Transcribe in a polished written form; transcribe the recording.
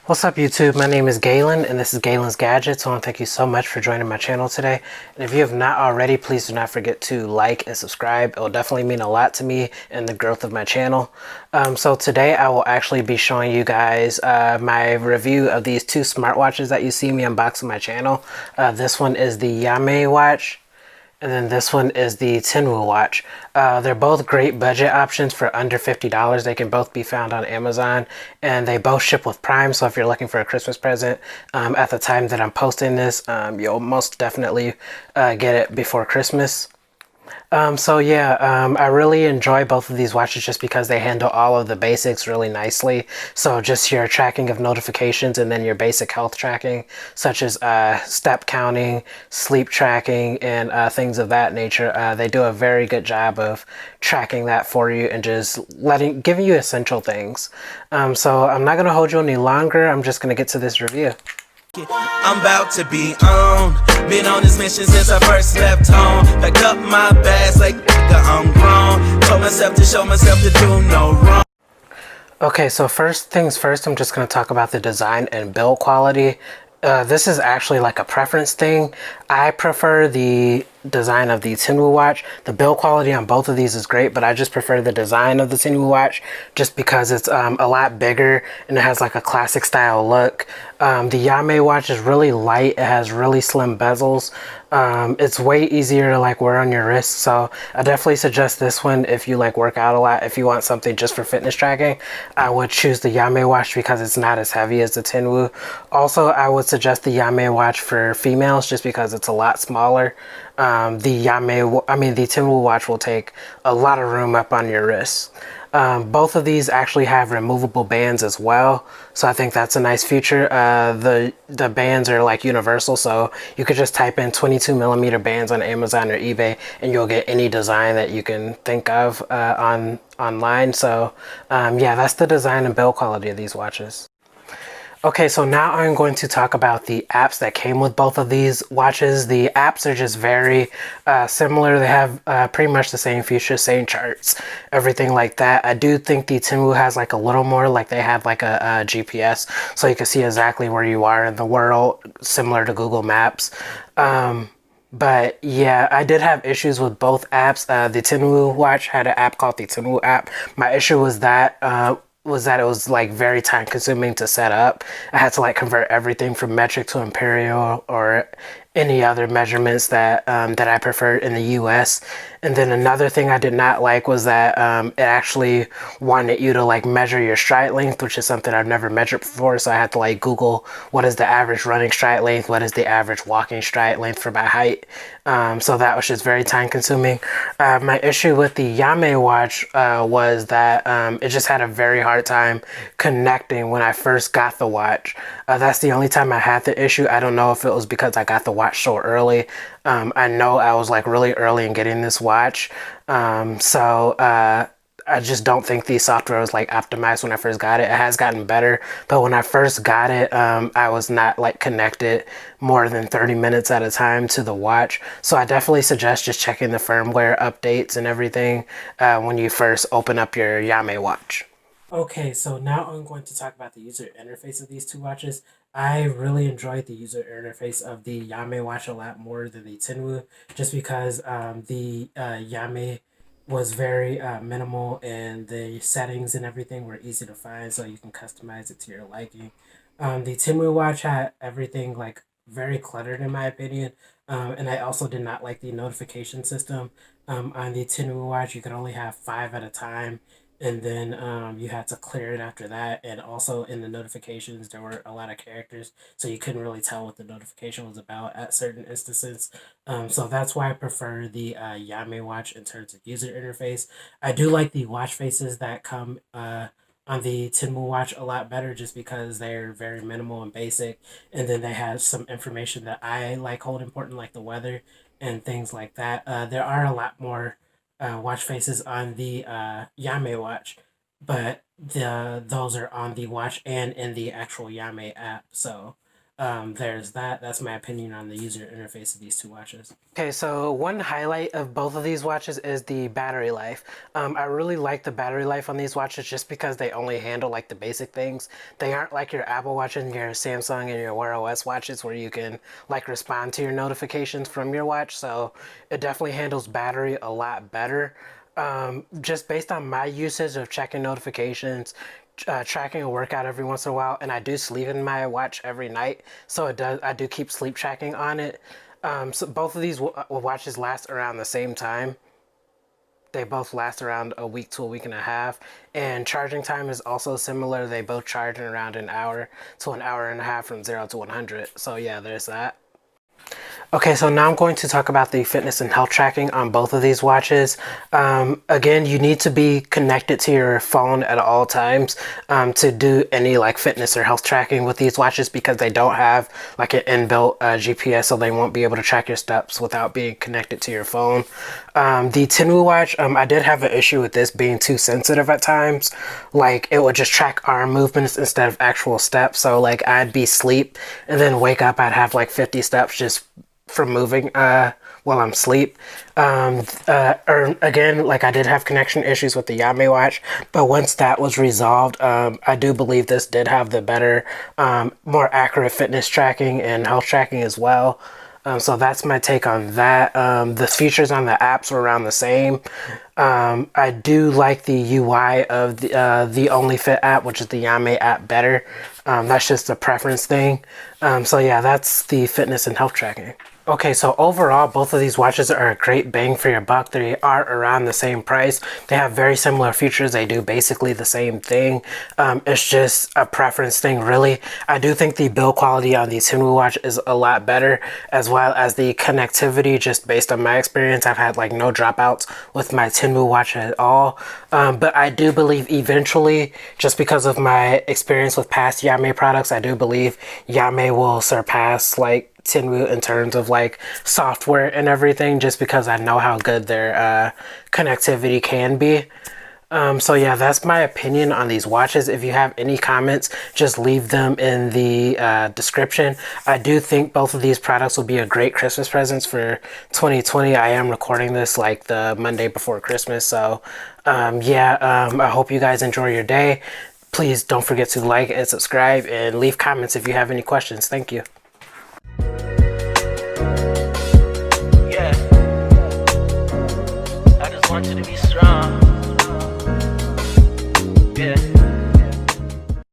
What's up YouTube? My name is Galen and this is Galen's Gadgets. I want to thank you so much for joining my channel today. And if you have not already, please do not forget to like and subscribe. It will definitely mean a lot to me and the growth of my channel. So today I will actually be showing you guys my review of these two smartwatches that you see me unbox on my channel. This one is the Yamay watch. And then this one is the Tinwoo watch. They're both great budget options for under $50. They can both be found on Amazon and they both ship with Prime. So if you're looking for a Christmas present at the time that I'm posting this, you'll most definitely get it before Christmas. I really enjoy both of these watches just because they handle all of the basics really nicely. So just your tracking of notifications and then your basic health tracking, such as step counting, sleep tracking, and things of that nature. They do a very good job of tracking that for you and just giving you essential things. So I'm not going to hold you any longer. I'm just going to get to this review. I'm about to be on. Been on this mission since I first left home. Packed up my bags like I'm grown. Told myself to show myself to do no wrong. Okay, so first things first, I'm just going to talk about the design and build quality. This is actually like a preference thing. I prefer the design of the Tinwoo watch. The build quality on both of these is great, but I just prefer the design of the Tinwoo watch just because it's a lot bigger and it has like a classic style look. The Yamay watch is really light. It has really slim bezels. It's way easier to like wear on your wrist, so I definitely suggest this one if you like work out a lot. If you want something just for fitness tracking, I would choose the Yamay watch because it's not as heavy as the Tinwoo. Also, I would suggest the Yamay watch for females just because it's a lot smaller. The Tinwoo watch will take a lot of room up on your wrist. Both of these actually have removable bands as well, so I think that's a nice feature. The bands are like universal, so you could just type in 22mm bands on Amazon or eBay and you'll get any design that you can think of online. So yeah, that's the design and build quality of these watches. Okay, so now I'm going to talk about the apps that came with both of these watches. The apps are just very similar. They have pretty much the same features, same charts, everything like that. I do think the Tinwoo has like a little more, like they have like a GPS, so you can see exactly where you are in the world, similar to Google Maps. But yeah, I did have issues with both apps. The Tinwoo watch had an app called the Tinwoo app. My issue was that it was like very time consuming to set up. I had to like convert everything from metric to imperial or any other measurements that that I preferred in the US. And then another thing I did not like was that it actually wanted you to like measure your stride length, which is something I've never measured before. So I had to like Google what is the average running stride length, what is the average walking stride length for my height. So that was just very time consuming. My issue with the Yamay watch was that it just had a very hard time connecting when I first got the watch. That's the only time I had the issue. I don't know if it was because I got the watch so early. I know I was like really early in getting this watch. I just don't think the software was like optimized when I first got it. It has gotten better, but when I first got it, I was not like connected more than 30 minutes at a time to the watch. So I definitely suggest just checking the firmware updates and everything when you first open up your Yamay watch. Okay, so now I'm going to talk about the user interface of these two watches. I really enjoyed the user interface of the Yamay watch a lot more than the Tinwoo, just because the Yamay was very minimal and the settings and everything were easy to find, so you can customize it to your liking. The Tinwoo watch had everything like very cluttered in my opinion, and I also did not like the notification system. On the Tinwoo watch, you could only have 5 at a time, and then you had to clear it after that. And also in the notifications there were a lot of characters, so you couldn't really tell what the notification was about at certain instances. So that's why I prefer the Yamay watch in terms of user interface. I do like the watch faces that come on the Tinwoo watch a lot better, just because they're very minimal and basic, and then they have some information that I like hold important, like the weather and things like that. There are a lot more watch faces on the Yamay watch, but those are on the watch and in the actual Yamay app. So There's that. That's my opinion on the user interface of these two watches. Okay, so one highlight of both of these watches is the battery life. I really like the battery life on these watches just because they only handle like the basic things. They aren't like your Apple Watch and your Samsung and your Wear OS watches where you can like respond to your notifications from your watch. So it definitely handles battery a lot better. Just based on my usage of checking notifications, tracking a workout every once in a while, and I do sleep in my watch every night, so it does. I do keep sleep tracking on it. So both of these watches last around the same time. They both last around a week to a week and a half, and charging time is also similar. They both charge in around an hour to an hour and a half from 0 to 100. So yeah, there's that. Okay, so now I'm going to talk about the fitness and health tracking on both of these watches. Again, you need to be connected to your phone at all times to do any like fitness or health tracking with these watches because they don't have like an inbuilt GPS, so they won't be able to track your steps without being connected to your phone. The Tinwoo watch, I did have an issue with this being too sensitive at times. Like it would just track arm movements instead of actual steps. So like I'd be asleep and then wake up, I'd have like 50 steps just from moving while I'm asleep. Or again, like I did have connection issues with the Yamay watch, but once that was resolved, I do believe this did have the better, more accurate fitness tracking and health tracking as well. So that's my take on that. The features on the apps were around the same. I do like the UI of the Only Fit app, which is the Yamay app, better. That's just a preference thing. So yeah, that's the fitness and health tracking. Okay, so overall, both of these watches are a great bang for your buck. They are around the same price. They have very similar features. They do basically the same thing. It's just a preference thing, really. I do think the build quality on the Tinwoo watch is a lot better, as well as the connectivity. Just based on my experience, I've had like no dropouts with my Tinwoo watch at all. But I do believe eventually, just because of my experience with past Yamay products, I do believe Yamay will surpass like Tinwoo in terms of like software and everything, just because I know how good their connectivity can be. So yeah, that's my opinion on these watches. If you have any comments, just leave them in the description. I do think both of these products will be a great Christmas presents for 2020. I am recording this like the Monday before Christmas, so yeah, I hope you guys enjoy your day. Please don't forget to like and subscribe and leave comments if you have any questions. Thank you. Yeah, I just want you to be